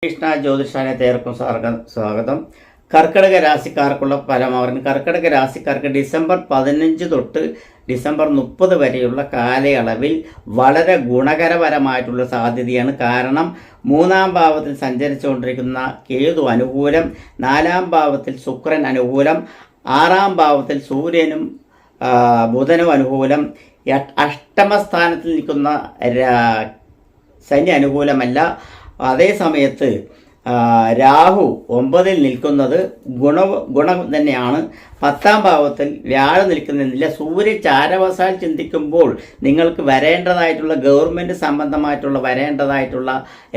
കൃഷ്ണ ജ്യോതിഷാലയത്തേർക്കും സ്വാഗതം. കർക്കിടക രാശിക്കാർക്കുള്ള ഫലമാകുന്നു. കർക്കിടക രാശിക്കാർക്ക് ഡിസംബർ 15 തൊട്ട് ഡിസംബർ 30 വരെയുള്ള കാലയളവിൽ വളരെ ഗുണകരപരമായിട്ടുള്ള സാധ്യതയാണ്. കാരണം 3-ാം ഭാവത്തിൽ സഞ്ചരിച്ചുകൊണ്ടിരിക്കുന്ന കേതു അനുകൂലം, 4-ാം ഭാവത്തിൽ ശുക്രൻ അനുകൂലം, 6-ാം ഭാവത്തിൽ സൂര്യനും ബുധനും അനുകൂലം, 8ാം നിൽക്കുന്ന ശനി അനുകൂലമല്ല. അതേ സമയത്ത് രാഹു 9-ൽ നിൽക്കുന്നത് ഗുണം തന്നെയാണ്. 10-ാം ഭാവത്തിൽ വ്യാഴം നിൽക്കുന്നില്ല. സൂര്യ ചാരവശാൽ ചിന്തിക്കുമ്പോൾ നിങ്ങൾക്ക് വരേണ്ടതായിട്ടുള്ള ഗവൺമെൻറ് സംബന്ധമായിട്ടുള്ള വരേണ്ടതായിട്ടുള്ള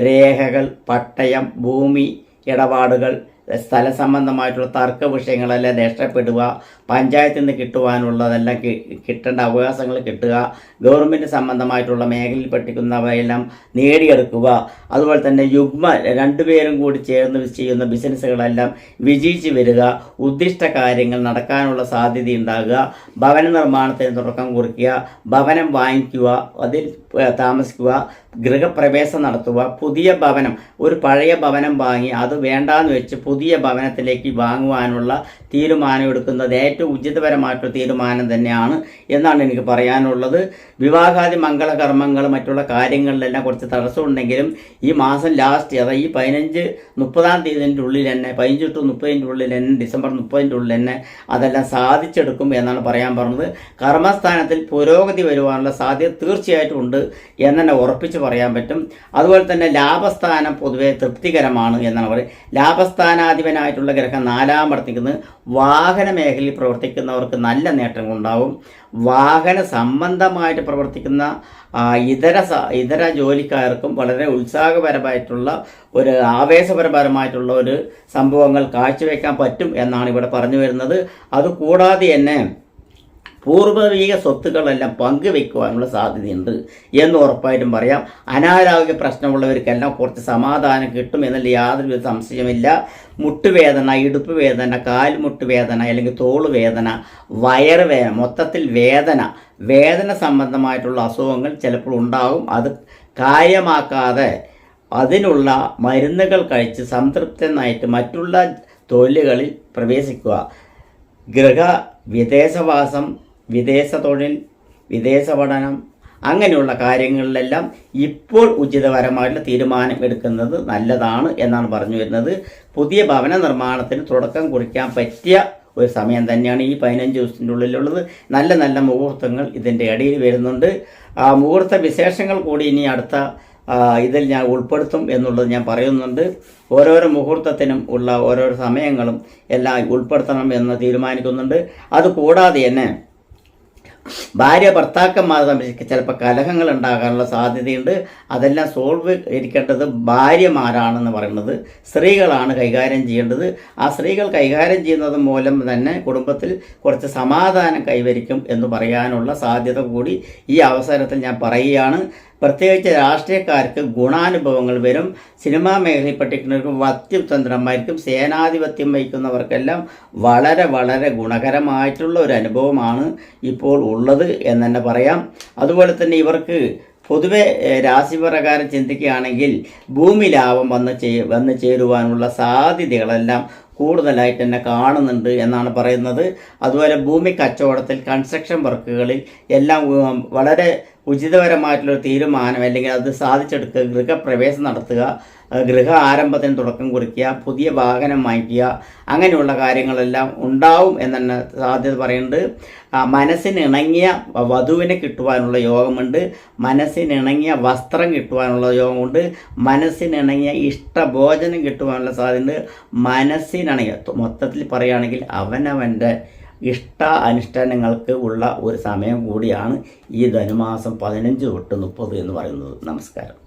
രേഖകൾ, പട്ടയം, ഭൂമി ഇടപാടുകൾ, സ്ഥല സംബന്ധമായിട്ടുള്ള തർക്ക വിഷയങ്ങളെല്ലാം നഷ്ടപ്പെടുക, പഞ്ചായത്തിൽ നിന്ന് കിട്ടുവാനുള്ളതെല്ലാം കിട്ടേണ്ട അവകാശങ്ങൾ കിട്ടുക, ഗവൺമെൻറ് സംബന്ധമായിട്ടുള്ള മേഖലയിൽ പഠിക്കുന്നവയെല്ലാം നേടിയെടുക്കുക. അതുപോലെ തന്നെ രണ്ടുപേരും കൂടി ചേർന്ന് ചെയ്യുന്ന ബിസിനസ്സുകളെല്ലാം വിജയിച്ച് വരിക, ഉദ്ദിഷ്ട കാര്യങ്ങൾ നടക്കാനുള്ള സാധ്യതയുണ്ടാകുക, ഭവന നിർമ്മാണത്തിന് തുടക്കം കുറിക്കുക, ഭവനം വാങ്ങിക്കുക, അതിൽ താമസിക്കുക, ഗൃഹപ്രവേശം നടത്തുക, പുതിയ ഭവനം, ഒരു പഴയ ഭവനം വാങ്ങി അത് വേണ്ടാന്ന് വെച്ച് പുതിയ ഭവനത്തിലേക്ക് വാങ്ങുവാനുള്ള തീരുമാനം എടുക്കുന്നത് ഏറ്റവും ഉചിതപരമായിട്ടുള്ള തീരുമാനം തന്നെയാണ് എന്നാണ് എനിക്ക് പറയാനുള്ളത്. വിവാഹാദി മംഗളകർമ്മങ്ങൾ മറ്റുള്ള കാര്യങ്ങളിലെല്ലാം കുറച്ച് തടസ്സമുണ്ടെങ്കിലും ഈ മാസം ലാസ്റ്റ്, അതായത് ഈ 15-30 തീയതിൻ്റെ ഉള്ളിൽ തന്നെ, 15 to 30 ഉള്ളിൽ തന്നെ, ഡിസംബർ 30 ഉള്ളിൽ തന്നെ അതെല്ലാം സാധിച്ചെടുക്കും എന്നാണ് പറയാൻ പറഞ്ഞത്. കർമ്മസ്ഥാനത്തിൽ പുരോഗതി വരുവാനുള്ള സാധ്യത തീർച്ചയായിട്ടും ഉണ്ട് എന്നെ ഉറപ്പിച്ച് പറയാൻ പറ്റും. അതുപോലെ തന്നെ ലാഭസ്ഥാനം പൊതുവെ തൃപ്തികരമാണ് എന്നാണ് പറയുന്നത്. ലാഭസ്ഥാനാധിപനായിട്ടുള്ള ഗ്രഹം 4-ാം വർത്തിക്കുന്നത്. വാഹന മേഖലയിൽ പ്രവർത്തിക്കുന്നവർക്ക് നല്ല നേട്ടങ്ങൾ ഉണ്ടാവും. വാഹന സംബന്ധമായിട്ട് പ്രവർത്തിക്കുന്ന ഇതര ജോലിക്കാർക്കും വളരെ ഉത്സാഹപരമായിട്ടുള്ള ഒരു ആവേശപരമായിട്ടുള്ള ഒരു സംഭവങ്ങൾ കാഴ്ചവെക്കാൻ പറ്റും എന്നാണ് ഇവിടെ പറഞ്ഞു വരുന്നത്. അതുകൂടാതെ തന്നെ പൂർവ്വീക സ്വത്തുക്കളെല്ലാം പങ്കുവെക്കുവാനുള്ള സാധ്യതയുണ്ട് എന്ന് ഉറപ്പായിട്ടും പറയാം. അനാരോഗ്യ പ്രശ്നമുള്ളവർക്കെല്ലാം കുറച്ച് സമാധാനം കിട്ടും എന്നതിൽ യാതൊരു സംശയമില്ല. മുട്ടുവേദന, ഇടുപ്പ് വേദന, കാൽമുട്ട് വേദന, അല്ലെങ്കിൽ തോളുവേദന, വയറുവേദന, മൊത്തത്തിൽ വേദന സംബന്ധമായിട്ടുള്ള അസുഖങ്ങൾ ചിലപ്പോൾ ഉണ്ടാകും. അത് കാര്യമാക്കാതെ അതിനുള്ള മരുന്നുകൾ കഴിച്ച് സംതൃപ്തനായിട്ട് മറ്റുള്ള തൊഴിലുകളിൽ പ്രവേശിക്കുക. വിദേശവാസം, വിദേശ തൊഴിൽ, വിദേശ പഠനം, അങ്ങനെയുള്ള കാര്യങ്ങളിലെല്ലാം ഇപ്പോൾ ഉചിതപരമായിട്ടുള്ള തീരുമാനം എടുക്കുന്നത് നല്ലതാണ് എന്നാണ് പറഞ്ഞു വരുന്നത്. പുതിയ ഭവന നിർമ്മാണത്തിന് തുടക്കം കുറിക്കാൻ പറ്റിയ ഒരു സമയം തന്നെയാണ് ഈ 15 ദിവസത്തിൻ്റെ ഉള്ളിലുള്ളത്. നല്ല നല്ല മുഹൂർത്തങ്ങൾ ഇതിൻ്റെ ഇടയിൽ വരുന്നുണ്ട്. ആ മുഹൂർത്ത വിശേഷങ്ങൾ കൂടി ഇനി അടുത്ത ഇതിൽ ഞാൻ ഉൾപ്പെടുത്തും എന്നുള്ളത് ഞാൻ പറയുന്നുണ്ട്. ഓരോരോ മുഹൂർത്തത്തിനും ഉള്ള ഓരോരോ സമയങ്ങളും എല്ലാം ഉൾപ്പെടുത്തണം എന്ന് തീരുമാനിക്കുന്നുണ്ട്. അതുകൂടാതെ തന്നെ ഭാര്യ ഭർത്താക്കന്മാർ തമ്മിൽ ചിലപ്പോൾ കലഹങ്ങൾ ഉണ്ടാകാനുള്ള സാധ്യതയുണ്ട്. അതെല്ലാം സോൾവ് ഇരിക്കേണ്ടത് ഭാര്യമാരാണെന്ന് പറയുന്നത് സ്ത്രീകളാണ് കൈകാര്യം ചെയ്യേണ്ടത്. ആ സ്ത്രീകൾ കൈകാര്യം ചെയ്യുന്നത് മൂലം തന്നെ കുടുംബത്തിൽ കുറച്ച് സമാധാനം കൈവരിക്കും എന്ന് പറയാനുള്ള സാധ്യത കൂടി ഈ അവസരത്തിൽ ഞാൻ പറയുകയാണ്. പ്രത്യേകിച്ച് രാഷ്ട്രീയക്കാർക്ക് ഗുണാനുഭവങ്ങൾ വരും. സിനിമാ മേഖലയിൽ പഠിക്കുന്നവർക്ക് വത്യതന്ത്രന്മാർക്കും സേനാധിപത്യം വഹിക്കുന്നവർക്കെല്ലാം വളരെ വളരെ ഗുണകരമായിട്ടുള്ള ഒരു അനുഭവമാണ് ഇപ്പോൾ ഉള്ളത് എന്ന് തന്നെ പറയാം. അതുപോലെ തന്നെ ഇവർക്ക് പൊതുവെ രാശിപ്രകാരം ചിന്തിക്കുകയാണെങ്കിൽ ഭൂമി ലാഭം വന്ന് ചേരുവാനുള്ള സാധ്യതകളെല്ലാം കൂടുതലായിട്ട് തന്നെ കാണുന്നുണ്ട് എന്നാണ് പറയുന്നത്. അതുപോലെ ഭൂമി കച്ചവടത്തിൽ, കൺസ്ട്രക്ഷൻ വർക്കുകളിൽ എല്ലാം വളരെ ഉചിതപരമായിട്ടുള്ളൊരു തീരുമാനം, അല്ലെങ്കിൽ അത് സാധിച്ചെടുക്കുക, ഗൃഹപ്രവേശം നടത്തുക, ഗൃഹ ആരംഭത്തിന് തുടക്കം കുറിക്കുക, പുതിയ വാഹനം വാങ്ങിക്കുക, അങ്ങനെയുള്ള കാര്യങ്ങളെല്ലാം ഉണ്ടാവും എന്നെ സാധ്യത പറയുന്നുണ്ട്. മനസ്സിനിണങ്ങിയ വധുവിനെ കിട്ടുവാനുള്ള യോഗമുണ്ട്. മനസ്സിനിണങ്ങിയ വസ്ത്രം കിട്ടുവാനുള്ള യോഗമുണ്ട്. മനസ്സിനിണങ്ങിയ ഇഷ്ടഭോജനം കിട്ടുവാനുള്ള സാധ്യതയുണ്ട്. മനസ്സിനിണങ്ങിയ, മൊത്തത്തിൽ പറയുകയാണെങ്കിൽ അവനവൻ്റെ ഇഷ്ട അനുഷ്ഠാനങ്ങൾക്ക് ഉള്ള ഒരു സമയം കൂടിയാണ് ഈ ധനുമാസം 15 തൊട്ട് 30 എന്ന് പറയുന്നത്. നമസ്കാരം.